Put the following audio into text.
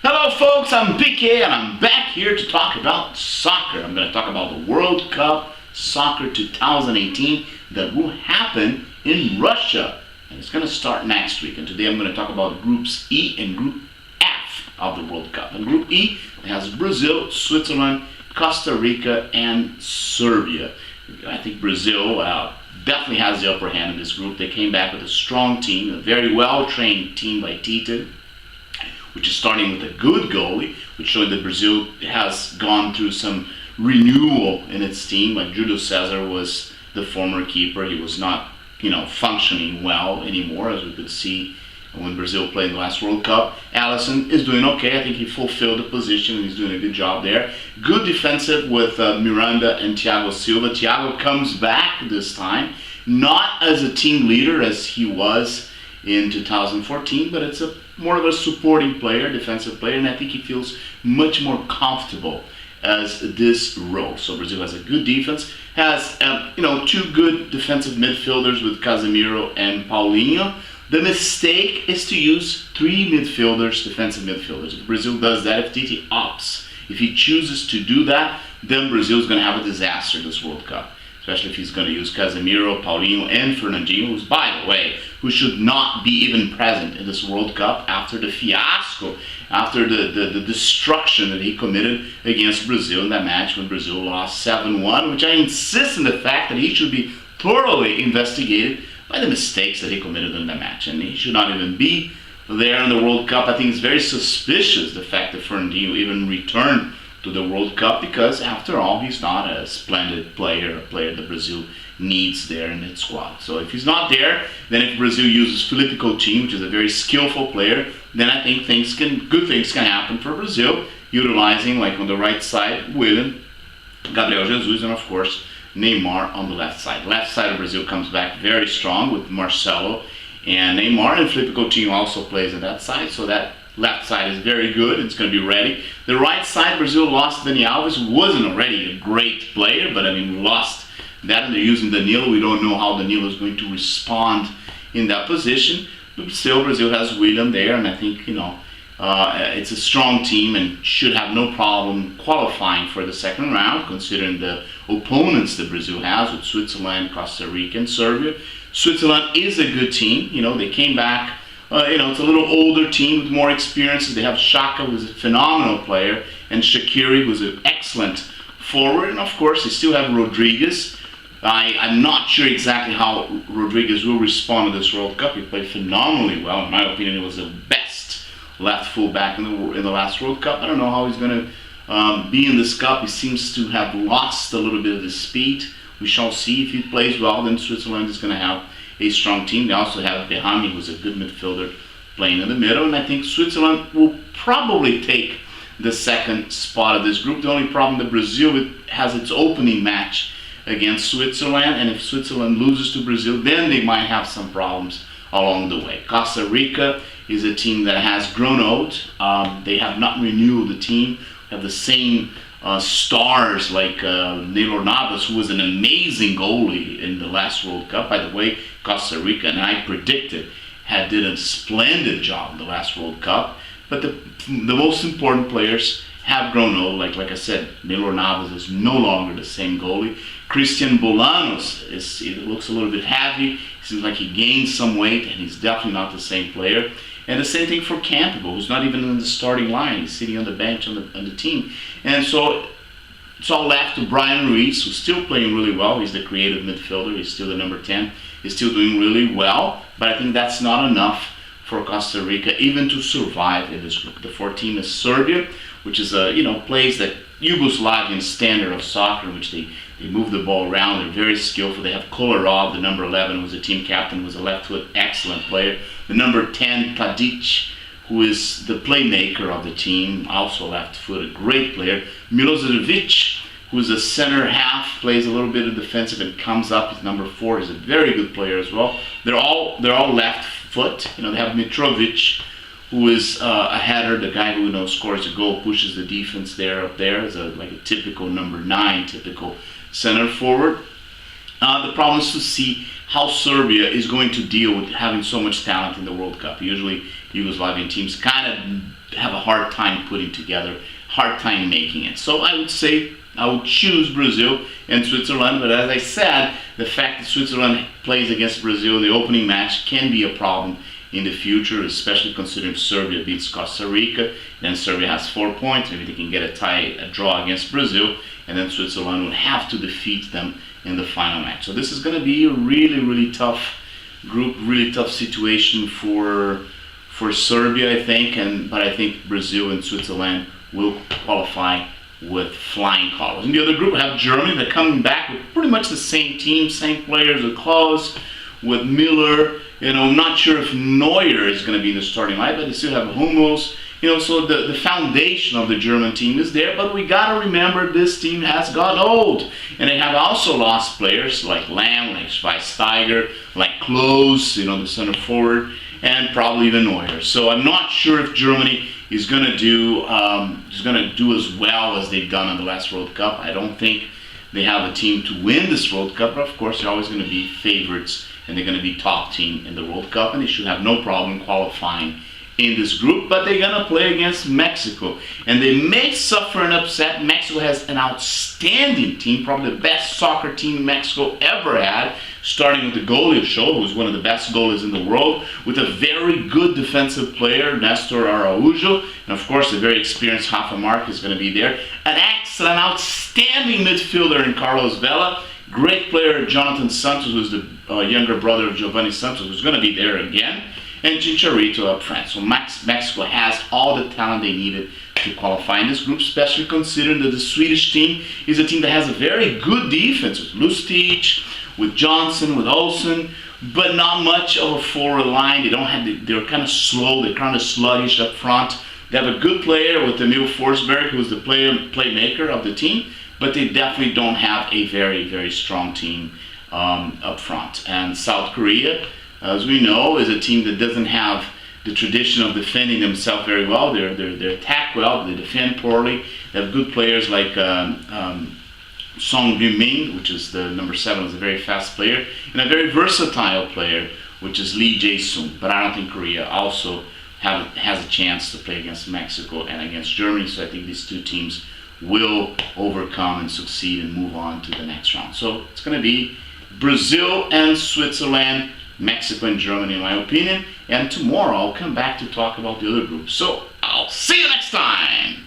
Hello folks, I'm PK and I'm back here to talk about soccer. I'm going to talk about the World Cup Soccer 2018 that will happen in Russia. And it's going to start next week. And today I'm going to talk about Groups E and Group F of the World Cup. In Group E, it has Brazil, Switzerland, Costa Rica, and Serbia. I think Brazil definitely has the upper hand in this group. They came back with a strong team, a very well-trained team by Tite, which is starting with a good goalie, which showed that Brazil has gone through some renewal in its team. Like Júlio César was the former keeper. He was not, functioning well anymore, as we could see when Brazil played in the last World Cup. Alisson is doing okay. I think he fulfilled the position and he's doing a good job there. Good defensive with Miranda and Thiago Silva. Thiago comes back this time, not as a team leader as he was in 2014, but it's more of a supporting player, defensive player, and I think he feels much more comfortable as this role. So Brazil has a good defense, has two good defensive midfielders with Casemiro and Paulinho. The mistake is to use three midfielders, defensive midfielders. If Brazil does that, if Tite opts, if he chooses to do that, then Brazil is going to have a disaster this World Cup. Especially if he's going to use Casemiro, Paulinho, and Fernandinho, who's, by the way, who should not be even present in this World Cup after the fiasco, after the destruction that he committed against Brazil in that match when Brazil lost 7-1, which I insist on the fact that he should be thoroughly investigated by the mistakes that he committed in that match. And he should not even be there in the World Cup. I think it's very suspicious, the fact that Fernandinho even returned to the World Cup, because after all, he's not a splendid player, a player that Brazil needs there in its squad. So if he's not there, then if Brazil uses Felipe Coutinho, which is a very skillful player, then I think good things can happen for Brazil, utilizing, like on the right side, Willian, Gabriel Jesus, and of course Neymar on the left side. Left side of Brazil comes back very strong with Marcelo and Neymar, and Felipe Coutinho also plays on that side, so that left side is very good. It's going to be ready. The right side, Brazil lost Dani Alves, who wasn't already a great player, but lost that, and they're using Danilo. We don't know how Danilo is going to respond in that position, but still Brazil has Willian there, and I think it's a strong team and should have no problem qualifying for the second round, considering the opponents that Brazil has with Switzerland, Costa Rica, and Serbia. Switzerland is a good team. They came back. It's a little older team with more experience. They have Xhaka, who's a phenomenal player, and Shaqiri, who's an excellent forward. And of course, they still have Rodriguez. I'm not sure exactly how Rodriguez will respond to this World Cup. He played phenomenally well. In my opinion, he was the best left fullback in the last World Cup. I don't know how he's going to be in this Cup. He seems to have lost a little bit of his speed. We shall see. If he plays well, then Switzerland is going to have a strong team. They also have Behami, who's a good midfielder, playing in the middle, and I think Switzerland will probably take the second spot of this group. The only problem that Brazil has its opening match against Switzerland, and if Switzerland loses to Brazil, then they might have some problems along the way. Costa Rica is a team that has grown old. They have not renewed the team. They have the same stars like Neylor Navas, who was an amazing goalie in the last World Cup. By the way, Costa Rica, and I predicted, did a splendid job in the last World Cup. But the most important players have grown old. Like I said, Neylor Navas is no longer the same goalie. Christian Bolanos looks a little bit heavy. It seems like he gained some weight, and he's definitely not the same player. And the same thing for Campbell, who's not even in the starting line. He's sitting on the bench on the team. And so it's all left to Brian Ruiz, who's still playing really well. He's the creative midfielder. He's still the number 10. He's still doing really well. But I think that's not enough for Costa Rica even to survive in this group. The fourth team is Serbia, which is plays the Yugoslavian standard of soccer, in which they move the ball around. They're very skillful. They have Kolarov, the number 11, who's a team captain, who's a left foot excellent player. The number 10, Tadic, who is the playmaker of the team, also left foot, a great player. Milosevic, who's a center half, plays a little bit of defensive and comes up. He's number 4. He's a very good player as well. They're all left foot. They have Mitrovic, who is a header, the guy who scores a goal, pushes the defense up there, is like a typical number 9, typical center forward. The problem is to see how Serbia is going to deal with having so much talent in the World Cup. Usually Yugoslavian teams kind of have a hard time putting together, hard time making it. So I would say I would choose Brazil and Switzerland, but as I said, the fact that Switzerland plays against Brazil in the opening match can be a problem in the future, especially considering Serbia beats Costa Rica, then Serbia has 4 points, maybe they can get a draw against Brazil, and then Switzerland would have to defeat them in the final match. So this is going to be a really, really tough group, really tough situation for Serbia, I think, but I think Brazil and Switzerland will qualify with flying colors. In the other group, we have Germany. They're coming back with pretty much the same team, same players, with Klose, with Miller. I'm not sure if Neuer is going to be in the starting line, but they still have Hummels. So the foundation of the German team is there, but we got to remember this team has got old. And they have also lost players like Lamb, like Schweinsteiger, like Klose, the center forward, and probably even Neuer. So I'm not sure if Germany is going to do as well as they've done in the last World Cup. I don't think they have a team to win this World Cup, but of course they're always going to be favorites, and they're going to be top team in the World Cup, and they should have no problem qualifying in this group. But they're going to play against Mexico, and they may suffer an upset. Mexico has an outstanding team, probably the best soccer team Mexico ever had, starting with the goalie Ochoa, who's one of the best goalies in the world, with a very good defensive player, Nestor Araujo, and of course a very experienced Rafa Marquez is going to be there. An excellent, outstanding midfielder in Carlos Vela, great player Jonathan Santos, who's the younger brother of Giovanni Santos, who's going to be there again, and Chicharito up front. So Mexico has all the talent they needed to qualify in this group, especially considering that the Swedish team is a team that has a very good defense with Lustig, with Johnson, with Olsen, but not much of a forward line. They're kind of slow, they're kind of sluggish up front. They have a good player with Emil Forsberg, who's the playmaker of the team, but they definitely don't have a very, very strong team up front. And South Korea, as we know, is a team that doesn't have the tradition of defending themselves very well. They attack well, they defend poorly. They have good players like Song Bin-min, which is the number 7, is a very fast player, and a very versatile player, which is Lee Jae-sung. But I don't think Korea also has a chance to play against Mexico and against Germany, so I think these two teams will overcome and succeed and move on to the next round. So it's going to be Brazil and Switzerland, Mexico and Germany, in my opinion, and tomorrow I'll come back to talk about the other groups. So I'll see you next time!